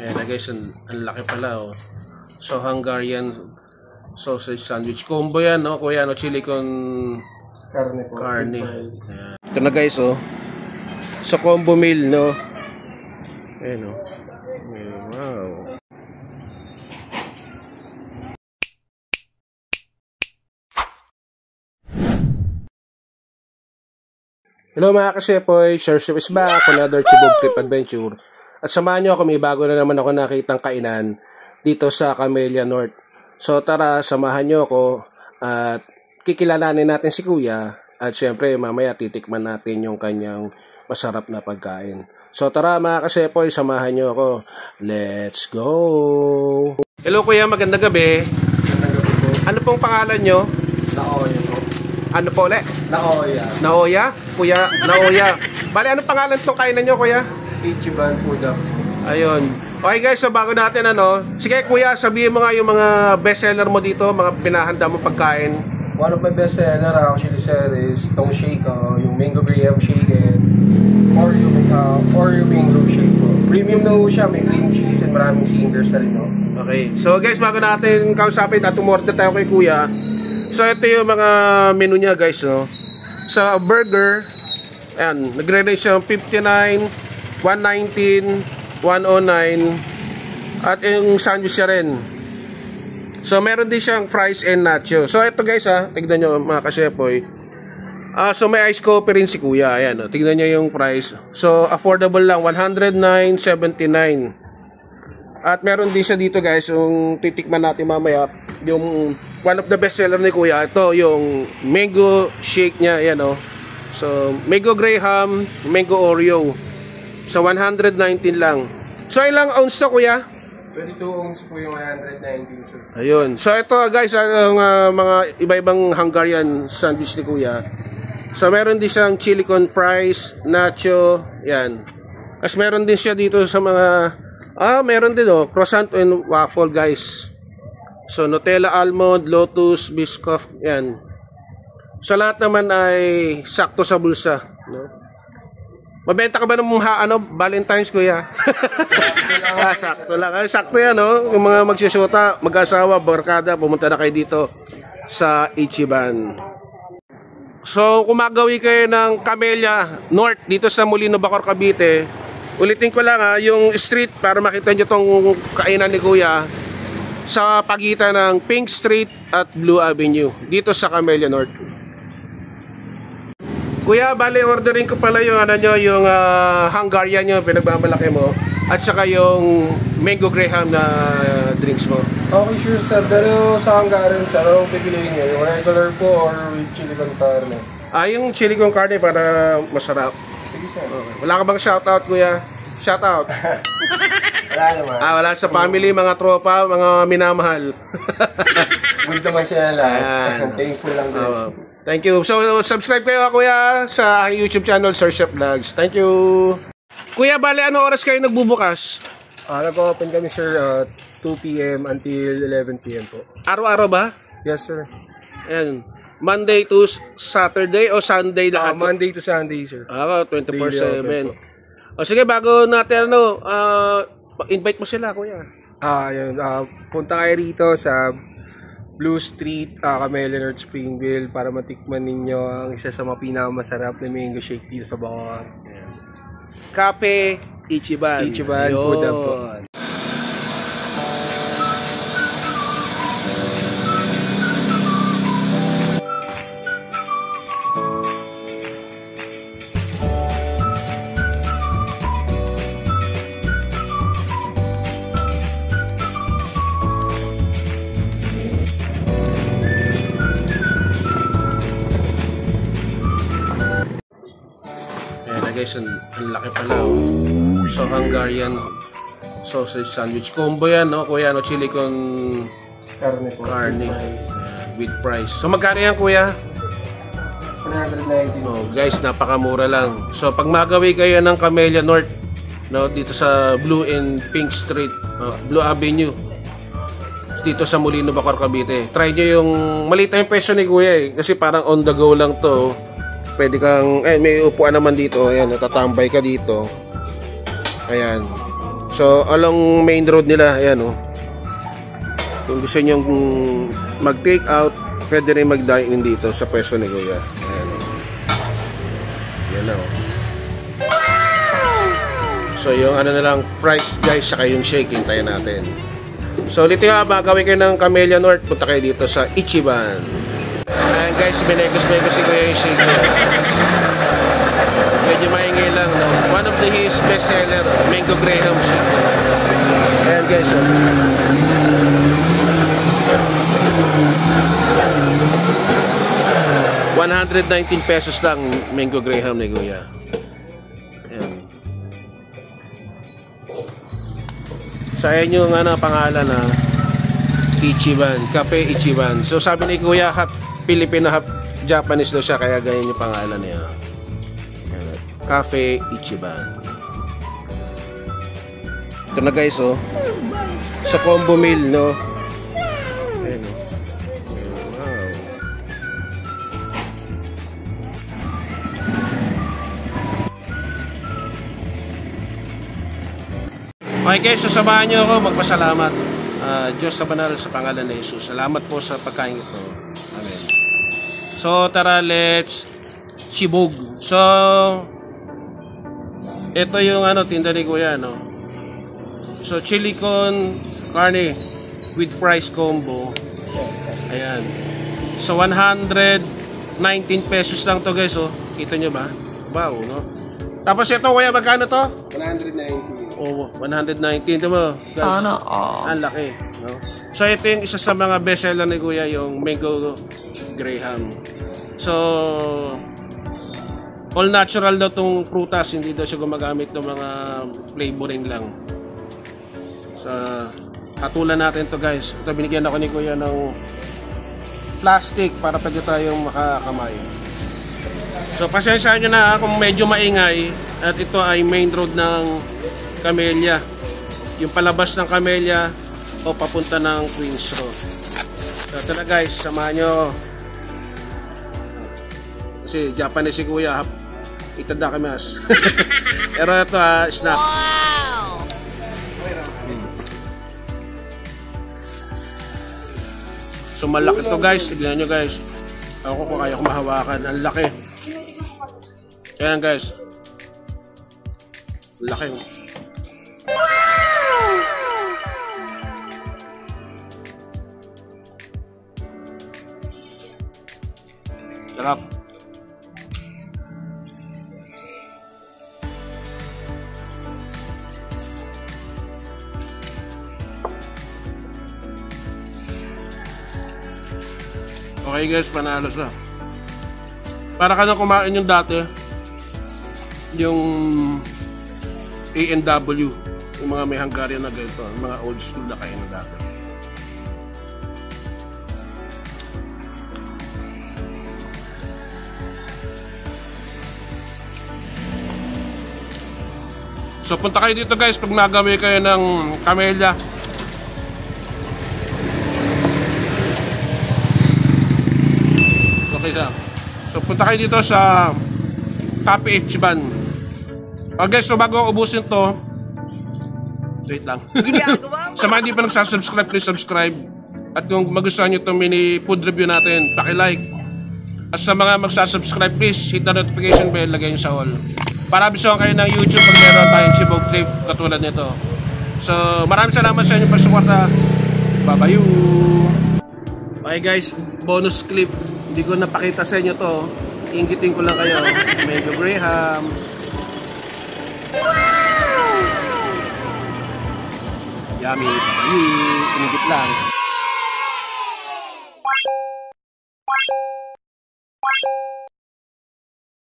Ayan na guys, ang laki pala oh. So Hungarian sausage sandwich combo yan, no? Kuya, no? Chili con Karne po. Karne. Ayan. Ito na guys, oh. Sa combo meal, no? Ayan, oh. Wow. Hello mga kasepoy, Sir Chef is back, another Chibog Trip Adventure. At samahan nyo ako, may bago na naman ako nakitang kainan dito sa Camellia North. So tara, samahan nyo ako at kikilalanin natin si Kuya. At syempre mamaya titikman natin yung kanyang masarap na pagkain. So tara mga kasepoy, samahan nyo ako. Let's go! Hello Kuya, magandang gabi. Magandang gabi po. Ano pong pangalan nyo? Naoya po. Ano po ulit? Naoya. Naoya? Kuya, Naoya. Bale, anong pangalan itong kainan nyo, Kuya? Ichiban Food Up. Ayun. Okay guys, so bago natin sige Kuya, sabihin mo nga yung mga bestseller mo dito, mga pinahanda mo pagkain. One of my best seller actually sir is itong shake, yung mango graham shake and Oreo mango shake po. Premium na po siya, may cream cheese and maraming singers na rin. Okay. So guys, bago natin kausapin at umorder tayo kay Kuya. So ito yung mga menu niya guys, no. Sa burger, ayan, nagre-range siya 59, 119, 109 at yung sandwich niya rin. So meron din siyang fries and nacho. So ito guys tignan nyo mga kasepoy. So may ice coffee rin si Kuya. Ayan, tignan nyo yung price. So affordable lang, 109.79. At meron din siya dito guys, yung titikman natin mamaya, yung one of the best seller ni Kuya. Ito yung mango shake niya, ayan o. So mango graham, mango Oreo. So 119 lang. So ilang ounce to Kuya? 22 ounce po yung 119 sir. Ayun. So ito guys, ang mga iba-ibang Hungarian sandwich ni Kuya. So meron din siyang chili con fries, nacho, yan. As meron din siya dito sa mga meron din croissant and waffle guys. So Nutella almond, lotus, biscoff, yan. So lahat naman ay sakto sa bulsa, no? Mabenta ka ba ng Valentine's Kuya? Sakto lang. Sakto yan, no? Yung mga magsisyota, mag-asawa, barkada, pumunta na kayo dito sa Ichiban. So, kung magawi kayo ng Camellia North dito sa Molino, Bacoor, Cavite, ulitin ko lang yung street para makita nyo tong kainan ni Kuya sa pagitan ng Pink Street at Blue Avenue dito sa Camellia North. Kuya, bali ordering ko pala yung yung Hungarian yung pinagmamalaki mo at saka yung mango graham na drinks mo. Okay sure sir, pero sa Hungarian sir, anong pipiliin nyo? Yung regular po or with chili con carne? Yung chili con carne para masarap. Sige sir. Okay. Wala ka bang shoutout Kuya? Shoutout. Wala naman. Wala sa family, mga tropa, mga minamahal. Good naman siya lahat. Thankful lang din. Thank you. So, subscribe kayo Kuya sa YouTube channel, Sir Chef Vlogs. Thank you. Kuya, bale, ano oras kayo nagbubukas? Nag-open kami sir 2 p.m. until 11 p.m. po. Araw-araw ba? Yes sir. Ayan. Monday to Saturday o Sunday lahat? Monday to Sunday sir. 24/7. O sige, bago natin invite mo sila Kuya. Yun. Punta kayo rito sa Blue Street, Camellia North, Springville para matikman ninyo ang isa sa mga pinakamasarap na mango shake dito sa Bacoor. Cafe Ichiban. Ichiban Food Up po. Guys, ang laki pala So Hungarian sausage sandwich combo yan, no Kuya, no? Chili con Karne po. Karne with fries. So magkano yan Kuya? 119. Guys, napakamura lang. So pag magawi kayo ng Camellia North, no, dito sa Blue and Pink Street, Blue Avenue, dito sa Molino, Bacoor, Cavite, try nyo yung maliit na yung peso ni Kuya kasi parang on the go lang to. Pwede kang, may upuan naman dito. Ayan, natatambay ka dito. Ayan. So, along main road nila, ayan oh. Kung gusto nyo mag-take out, pwede rin mag-dine-in dito sa pwesto ni Kuya. Ayan oh. Yan na oh. So, yung ano na lang, fries guys, saka yung shake, hintayin natin. So, dito yung gawin kayo ng Camellia North, punta kayo dito sa Ichiban. Ayan guys, binekos-bekos si Kuya yung shake. Medyo maingay lang, no? One of his best seller, Mango Graham shake. Ayan guys, oh. ₱119 lang Mango Graham ni Kuya. Ayan. So ayan yung pangalan na Ichiban, Cafe Ichiban. So sabi ni Kuya, half Filipino, half Japanese daw siya, kaya ganyan yung pangalan niya. Cafe Ichiban. Ito na guys oh. Sa combo meal, no. Ayan oh. Wow. Okay guys, sasamahan nyo ako magpasalamat. Diyos sa banal sa pangalan ni Jesus. Salamat po sa pagkain ito. Amen. So tara, let's sibog. So ito yung tinda ni Kuya, no. So chili con carne with fries combo. Ayan. So ₱119 lang to guys, oh. Kita nyo ba? Wow, no. Tapos ito Kuya, magkano to? 190. Oh, 119. Ito mo. Sana ang laki, no? So ito yung isa sa mga best seller ni Kuya, yung Mango Graham. So all natural daw tong prutas, hindi daw siya gumagamit ng mga flavoring lang. So hatulan natin to guys. Ito, binigyan ako ni Kuya ng plastic para pwede tayong makakamay. So pasensya nyo na kung medyo maingay, at ito ay main road ng Camellia, yung palabas ng Camellia o papunta ng Queens Road. So ito na guys, samahan nyo. Kasi Japanese si Kuya, itadakimasu. Pero ito snack. Wow! So malaki to guys, tignan nyo guys. Ako kung kaya ko mahawakan, ang laki. Ayan guys, laki. Sarap. Okay guys, panalo siya. Para ka na kumain yung dati, yung A&W, yung mga may Hungarian na ganito, mga old school na kain na dati. So punta kayo dito guys pag nagawi kayo ng Camellia. Okay na. So punta kayo dito sa Cafe Ichiban. Okay, so bago ubusin to, wait lang. Sa mga hindi pa nagsasubscribe, please subscribe. At kung magustuhan nyo itong mini food review natin, paki-like. At sa mga magsasubscribe, please hit the notification bell, lagay nyo sa all. Para abisuhan kayo ng YouTube pag meron tayong sibog clip katulad nito. So maraming salamat sa inyong pagsuporta. Bye-bye. Okay guys, bonus clip. Hindi ko napakita sa inyo to. Inggitin ko lang kayo. Mango Graham. Wow! Yummy. Bye-bye. Inigit lang.